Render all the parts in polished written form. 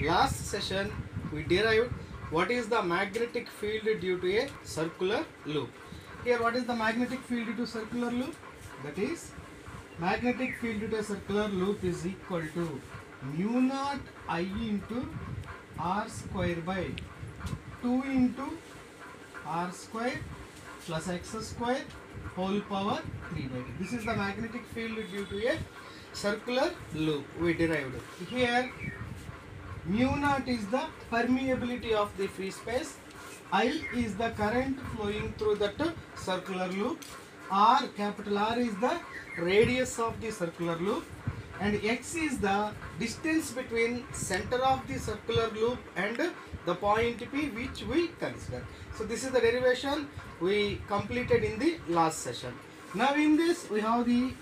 last session we derived what is the magnetic field due to a circular loop. Here what is the magnetic field due to circular loop? That is magnetic field due to a circular loop is equal to mu naught I into r square by 2 into r square plus x square whole power 3 by 2. This is the magnetic field due to a circular loop we derived. Here mu naught is the permeability of the free space, I is the current flowing through that circular loop, R, capital R is the radius of the circular loop, and x is the distance between center of the circular loop and the point P which we consider. So this is the derivation we completed in the last session. Now in this we have the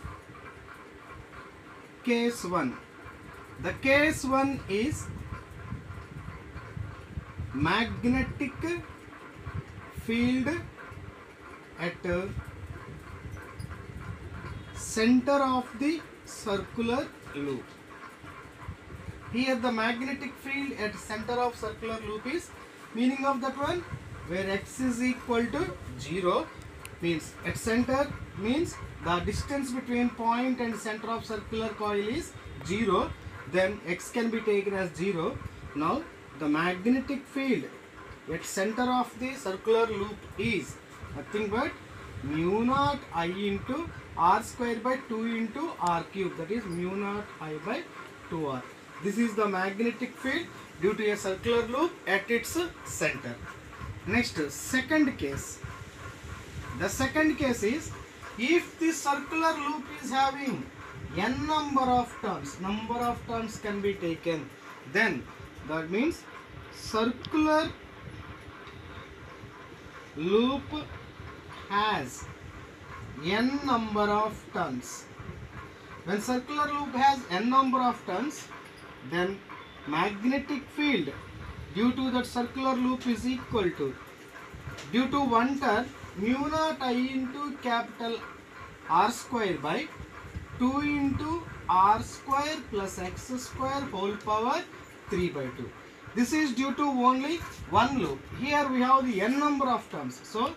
case 1. The case 1 is magnetic field at center of the circular loop. Here the magnetic field at center of circular loop is, meaning of that one, where x is equal to 0 means at center means the distance between point and center of circular coil is 0, then x can be taken as 0. Now the magnetic field at center of the circular loop is nothing but mu naught I into r square by 2 into r cube, that is mu naught I by 2r. This is the magnetic field due to a circular loop at its center. Next, second case. The second case is if the circular loop is having n number of turns can be taken, then that means circular loop has n number of turns. When circular loop has n number of turns, then magnetic field due to that circular loop is equal to, due to one turn, mu naught I into capital R square by 2 into R square plus x square whole power 3 by 2. This is due to only one loop. Here we have the n number of terms, so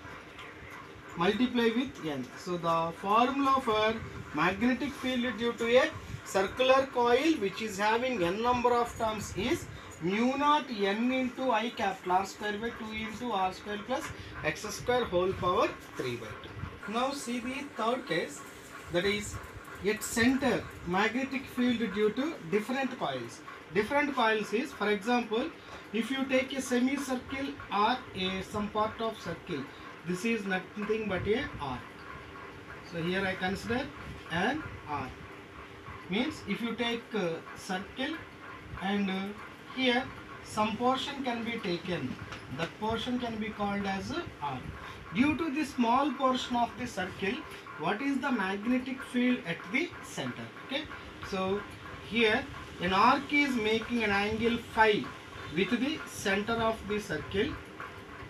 multiply with n. So the formula for magnetic field due to a circular coil which is having n number of terms is mu naught n into I capital R square by 2 into R square plus x square whole power 3 by 2. Now see the third case, that is at center magnetic field due to different coils. Different coils is, for example, if you take a semicircle or some part of circle, this is nothing but a R. So here I consider an R. Means if you take a circle and here some portion can be taken, that portion can be called as R. Due to the small portion of the circle, what is the magnetic field at the center? Okay, so here an arc is making an angle phi with the center of the circle,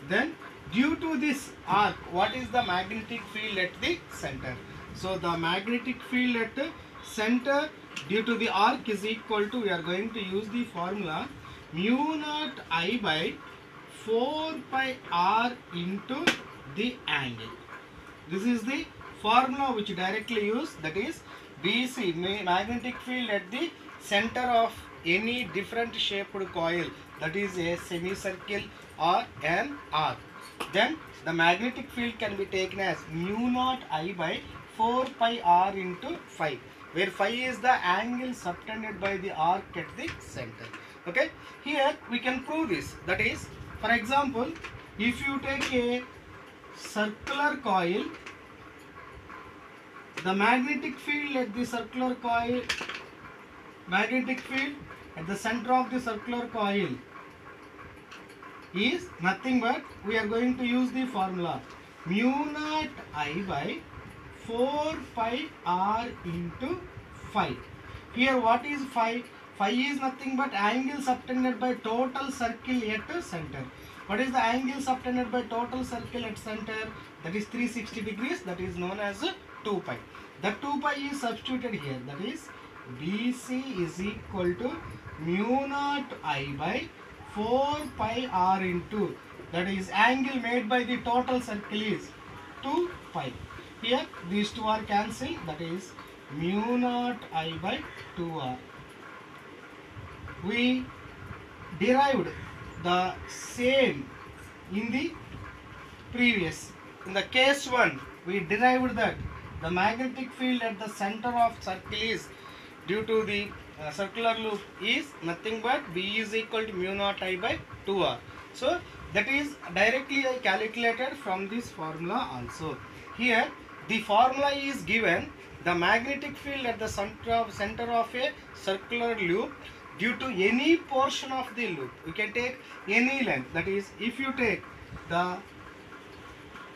then due to this arc, what is the magnetic field at the center? So the magnetic field at the center due to the arc is equal to, we are going to use the formula mu naught I by 4 pi r into the angle. This is the formula which directly use, that is BC, magnetic field at the center of any different shaped coil, that is a semicircle or an arc. Then the magnetic field can be taken as mu naught I by 4 pi r into phi, where phi is the angle subtended by the arc at the center. Okay, here we can prove this, that is, for example, if you take a circular coil, the magnetic field at the circular coil, magnetic field at the center of the circular coil is nothing but, we are going to use the formula mu naught I by 4 pi r into phi. Here what is phi? Phi is nothing but angle subtended by total circle at center. What is the angle subtended by total circle at center? That is 360 degrees, that is known as 2 pi. The 2 pi is substituted here, that is BC is equal to mu naught I by 4 pi r into, that is angle made by the total circle is 2 pi. Here these two are cancelled, that is mu naught I by 2r. We derived the same in the previous. In the case 1, we derived that the magnetic field at the center of circle is due to the circular loop is nothing but B is equal to mu naught I by 2r. So that is directly I calculated from this formula also. Here the formula is given the magnetic field at the center of a circular loop due to any portion of the loop. You can take any length, that is if you take the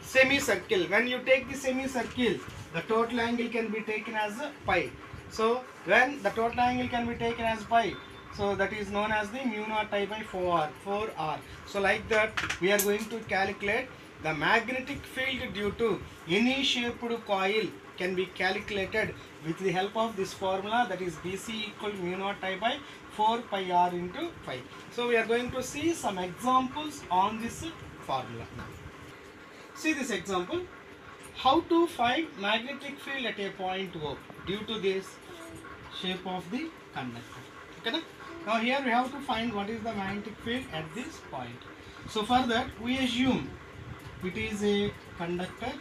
semicircle, when you take the semicircle, the total angle can be taken as pi. So when the total angle can be taken as pi, so that is known as the mu naught I by 4r. So like that we are going to calculate the magnetic field due to any shaped coil can be calculated with the help of this formula, that is BC equal to mu naught I by 4 pi r into phi. So we are going to see some examples on this formula now. See this example. How to find magnetic field at a point O due to this shape of the conductor. Okay, now here we have to find what is the magnetic field at this point. So for that we assume it is a conductor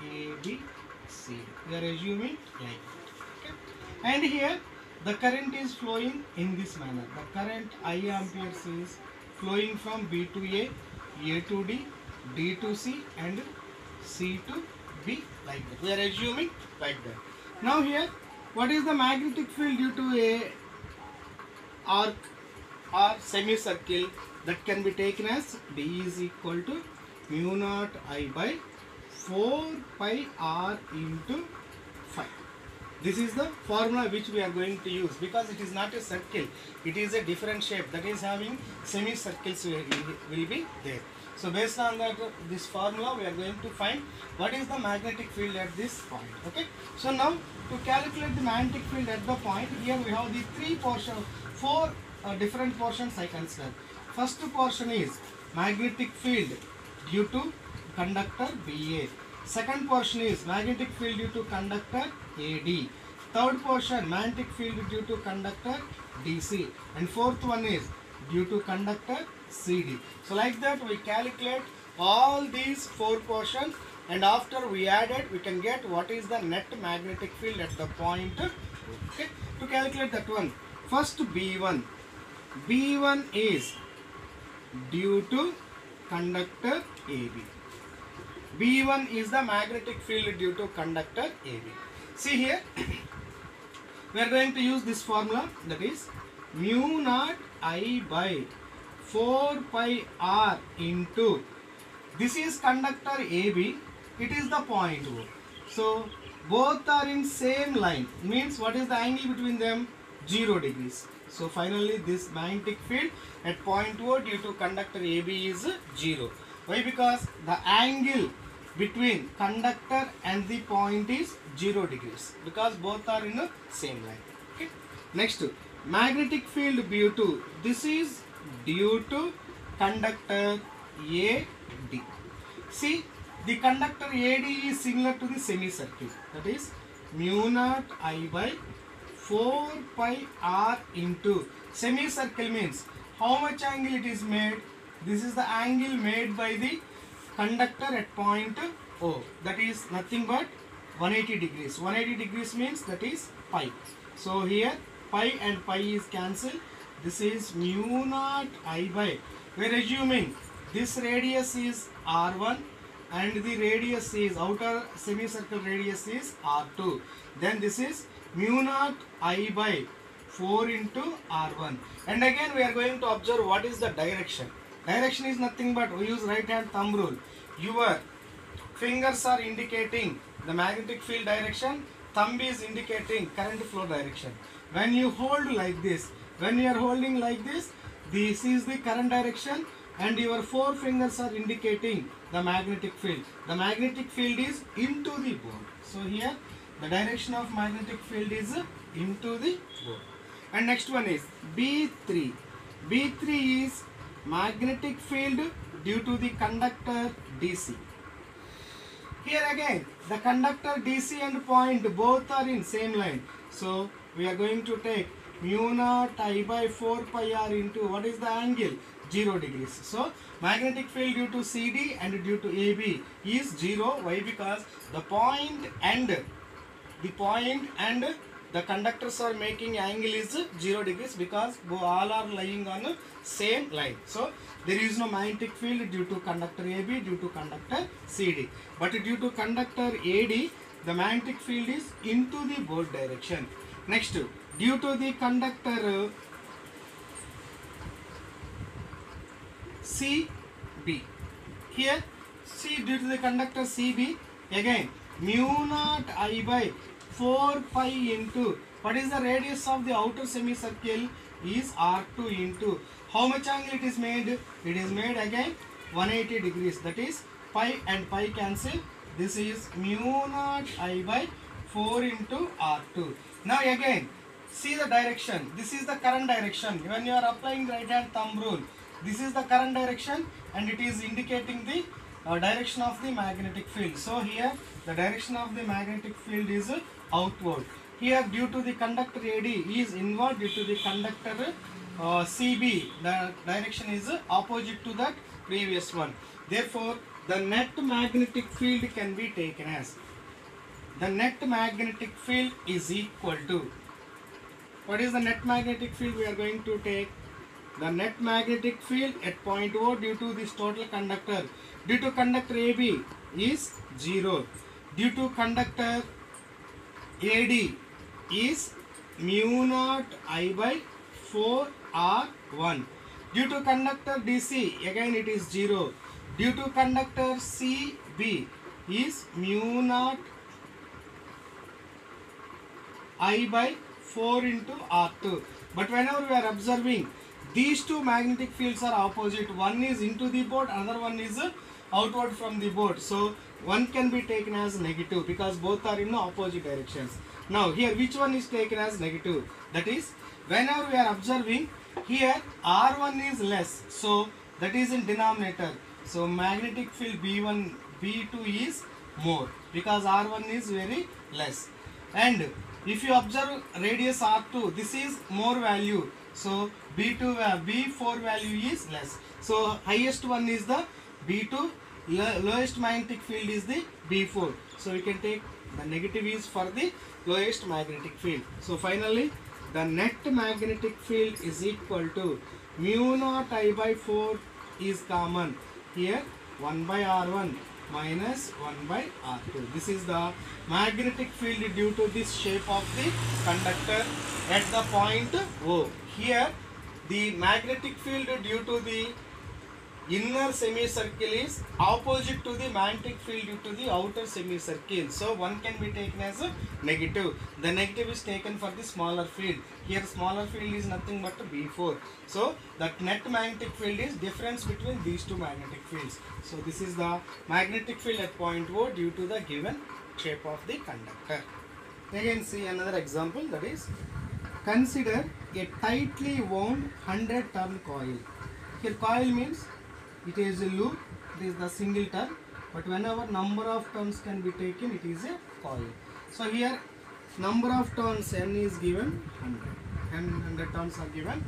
ABC. We are assuming like that. Okay? And here the current is flowing in this manner. The current I amperes is flowing from B to A to D, D to C and C to B, like that. We are assuming like that. Now here, what is the magnetic field due to a arc or semicircle, that can be taken as B is equal to mu naught I by 4 pi r into phi. This is the formula which we are going to use, because it is not a circle, it is a different shape, that is having semicircles will be there. So based on that, this formula we are going to find what is the magnetic field at this point. Okay. So now to calculate the magnetic field at the point, here we have the four different portions I consider. First portion is magnetic field due to conductor BA. Second portion is magnetic field due to conductor AD. Third portion magnetic field due to conductor DC. And fourth one is due to conductor CD. So like that we calculate all these four portions, and after we add it we can get what is the net magnetic field at the point. Okay. To calculate that one, first B1. B1 is due to conductor AB. B1 is the magnetic field due to conductor AB. See here, we are going to use this formula, that is mu naught I by 4 pi r into, this is conductor AB, it is the point O. So both are in same line, means what is the angle between them? 0 degrees. So finally this magnetic field at point O due to conductor AB is 0. Why? Because the angle between conductor and the point is 0 degrees, because both are in the same line. Okay. Next, magnetic field B2, this is due to conductor AD. See, the conductor AD is similar to the semicircle, that is mu naught I by 4 pi r into, semicircle means how much angle it is made? This is the angle made by the conductor at point O, that is nothing but 180 degrees. 180 degrees means that is pi. So here pi and pi is cancelled. This is mu naught I by, we are assuming this radius is R1 and the radius is, outer semicircle radius is R2. Then this is mu naught I by 4 into R1. And again we are going to observe what is the direction. Direction is nothing but, we use right hand thumb rule. Your fingers are indicating the magnetic field direction, thumb is indicating current flow direction. When you hold like this, when you are holding like this is the current direction, and your four fingers are indicating the magnetic field. The magnetic field is into the board. So here the direction of magnetic field is into the board. And next one is B3. B3 is magnetic field due to the conductor DC. Here again, the conductor DC and point both are in same line. So we are going to take mu naught I by 4 pi r into what is the angle? 0 degrees. So magnetic field due to CD and due to AB is 0. Why? Because the point and the conductors are making angle is 0 degrees because all are lying on same line. So there is no magnetic field due to conductor AB, due to conductor CD. But due to conductor AD, the magnetic field is into the both direction. Next, due to the conductor CB. Here, due to the conductor CB, again mu naught I by 4 pi into what is the radius of the outer semicircle is R2 into how much angle it is made? It is made again 180 degrees. That is pi and pi cancel. This is mu naught I by 4 into R2. Now again, see the direction. This is the current direction. When you are applying right hand thumb rule, this is the current direction and it is indicating the direction of the magnetic field. So here the direction of the magnetic field is outward. Here due to the conductor AD is inward, due to the conductor CB the direction is opposite to that previous one. Therefore the net magnetic field can be taken as the net magnetic field is equal to, what is the net magnetic field we are going to take? The net magnetic field at point O due to this total conductor, due to conductor AB is 0, due to conductor AD is mu naught I by 4 R1, due to conductor DC again it is 0, due to conductor CB is mu naught I by 4 into R2. But whenever we are observing, these two magnetic fields are opposite. One is into the board, another one is outward from the board. So one can be taken as negative because both are in opposite directions. Now here which one is taken as negative? That is whenever we are observing, here R1 is less. So that is in denominator. So magnetic field B1, B2 is more because R1 is very less. And if you observe radius R2, this is more value. So B4 value is less. So highest one is the B2, lowest magnetic field is the B4. So we can take the negative is for the lowest magnetic field. So finally the net magnetic field is equal to mu naught I by 4 is common. Here 1 by R1 minus 1 by R2. This is the magnetic field due to this shape of the conductor at the point O. Here the magnetic field due to the inner semicircle is opposite to the magnetic field due to the outer semicircle. So one can be taken as a negative. The negative is taken for the smaller field. Here smaller field is nothing but B4. So that net magnetic field is difference between these two magnetic fields. So this is the magnetic field at point O due to the given shape of the conductor. Again see another example, that is consider a tightly wound 100 turn coil. Here coil means it is a loop, it is the single turn, but whenever number of turns can be taken, it is a coil. So here number of turns n is given 100, 100 turns are given.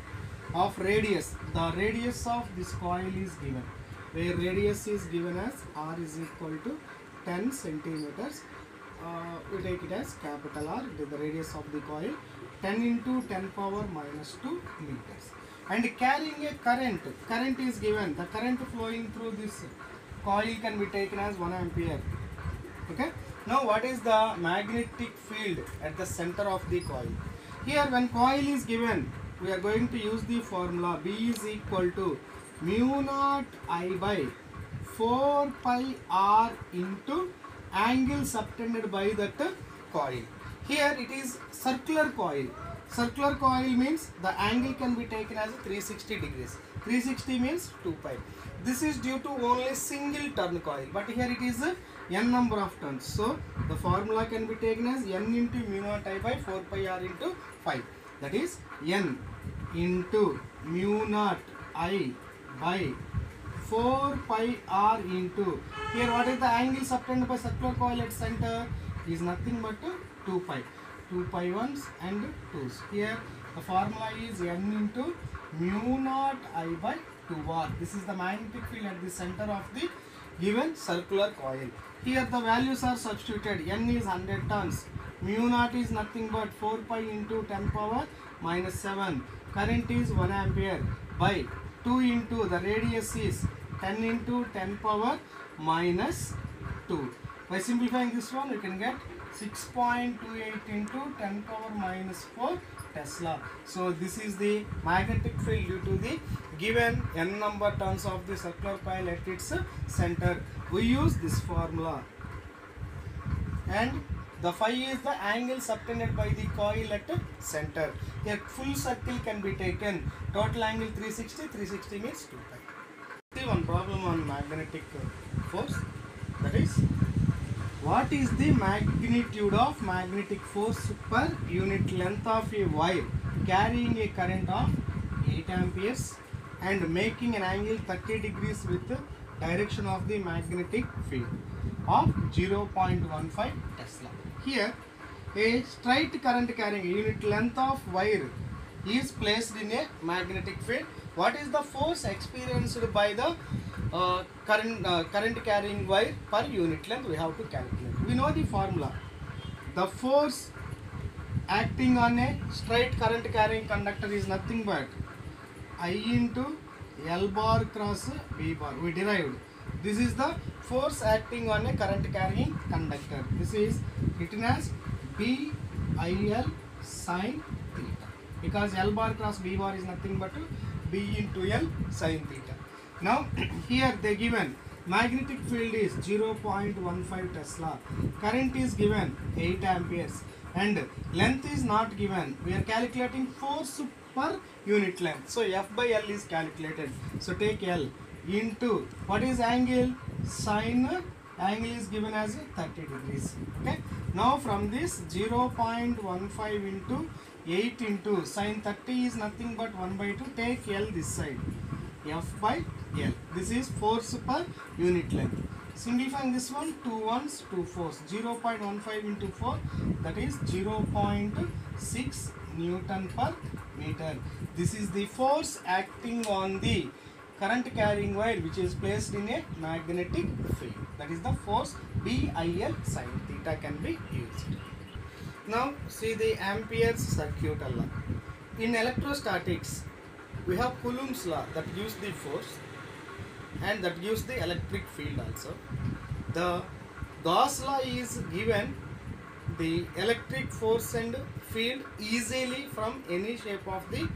Of radius, the radius of this coil is given, where radius is given as r is equal to 10 centimeters. We take it as capital R, the radius of the coil, 10 into 10 power minus 2 meters. And carrying a current is given. The current flowing through this coil can be taken as 1 ampere. Okay. Now what is the magnetic field at the center of the coil? Here when coil is given, we are going to use the formula B is equal to mu naught I by 4 pi r into angle subtended by that coil. Here it is circular coil. Circular coil means the angle can be taken as 360 degrees. 360 means 2 pi. This is due to only single turn coil, but here it is n number of turns. So the formula can be taken as n into mu naught I by 4 pi r into 5. that is n into mu naught I by 4 pi r into, here what is the angle subtended by circular coil at center is nothing but 2 pi. 2 pi 1s and 2s. Here the formula is n into mu naught I by 2r. This is the magnetic field at the center of the given circular coil. Here the values are substituted. N is 100 turns. Mu naught is nothing but 4 pi into 10 power minus 7. Current is 1 ampere by 2 into the radius is 10 into 10 power minus 2. By simplifying this one, you can get 6.28 into 10 power minus 4 Tesla. So this is the magnetic field due to the given n number turns of the circular coil at its center. We use this formula, and the phi is the angle subtended by the coil at center. A full circle can be taken. Total angle 360. 360 means 2 pi. See one problem on magnetic force, that is, what is the magnitude of magnetic force per unit length of a wire carrying a current of 8 amperes and making an angle 30 degrees with the direction of the magnetic field of 0.15 Tesla. Here a straight current carrying a unit length of wire is placed in a magnetic field. What is the force experienced by the current carrying wire per unit length? We have to calculate. We know the formula. The force acting on a straight current carrying conductor is nothing but I into L bar cross B bar. We derived. This is the force acting on a current carrying conductor. This is written as BIL sin theta, because L bar cross B bar is nothing but B into L sin theta. Now here they given magnetic field is 0.15 Tesla, current is given 8 amperes and length is not given. We are calculating force per unit length. So F by L is calculated. So take L into, what is angle? Sine angle is given as 30 degrees. Okay. Now from this 0.15 into 8 into sine 30 is nothing but 1 by 2. Take L this side. F by L. This is force per unit length. Simplifying this one, 2 ones, 2 fours. 0.15 into 4, that is 0.6 Newton per meter. This is the force acting on the current carrying wire which is placed in a magnetic field. That is the force BIL sin theta can be used. Now see the Ampere's circuit law. In electrostatics, we have Coulomb's law that gives the force and that gives the electric field also. The Gauss law is given the electric force and field easily from any shape of the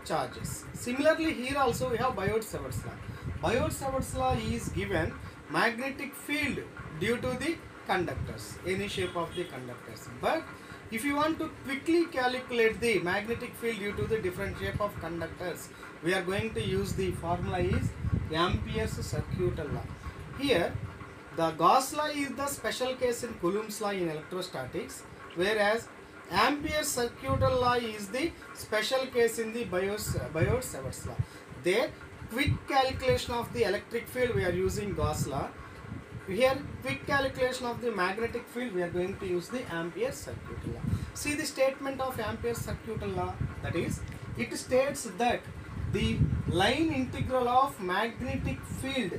charges. Similarly, here also we have Biot-Savart's law. Biot-Savart's law is given magnetic field due to the conductors, any shape of the conductors. But if you want to quickly calculate the magnetic field due to the different shape of conductors, we are going to use the formula is Ampere's circuit law. Here the Gauss law is the special case in Coulomb's law in electrostatics, whereas Ampere's circuit law is the special case in the Biot-Savart's law. There, quick calculation of the electric field we are using Gauss law. Here, quick calculation of the magnetic field we are going to use the Ampere's circuit law. See the statement of Ampere's circuit law, that is, it states that the line integral of magnetic field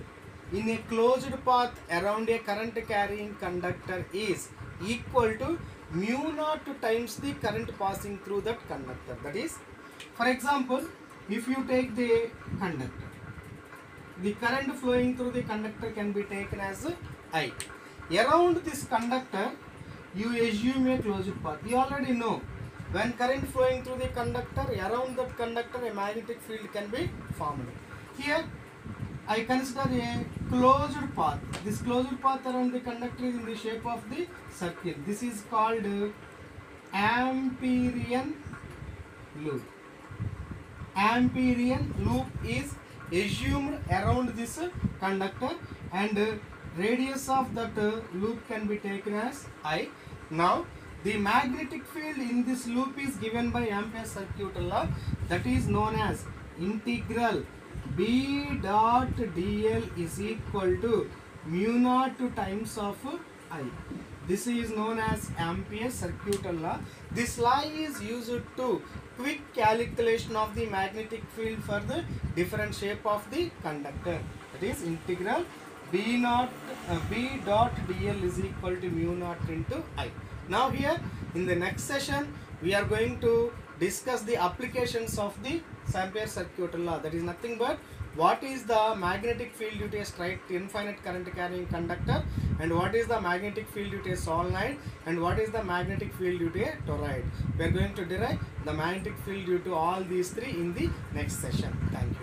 in a closed path around a current carrying conductor is equal to mu naught times the current passing through that conductor. That is, for example, if you take the conductor, the current flowing through the conductor can be taken as I. Around this conductor, you assume a closed path. You already know when current flowing through the conductor, around that conductor a magnetic field can be formed. Here I consider a closed path. This closed path around the conductor is in the shape of the circle. This is called Amperian loop. Amperian loop is assumed around this conductor and radius of that loop can be taken as I. Now The magnetic field in this loop is given by Ampere's circuit law, that is known as integral B dot dl is equal to mu naught times of I. This is known as Ampere's circuit law. This law is used to quick calculation of the magnetic field for the different shape of the conductor. That is integral B dot dl is equal to mu naught into I. Now here in the next session we are going to discuss the applications of the Ampere's circuit law. That is nothing but what is the magnetic field due to a straight infinite current carrying conductor, and what is the magnetic field due to a solenoid, and what is the magnetic field due to a toroid. We are going to derive the magnetic field due to all these three in the next session. Thank you.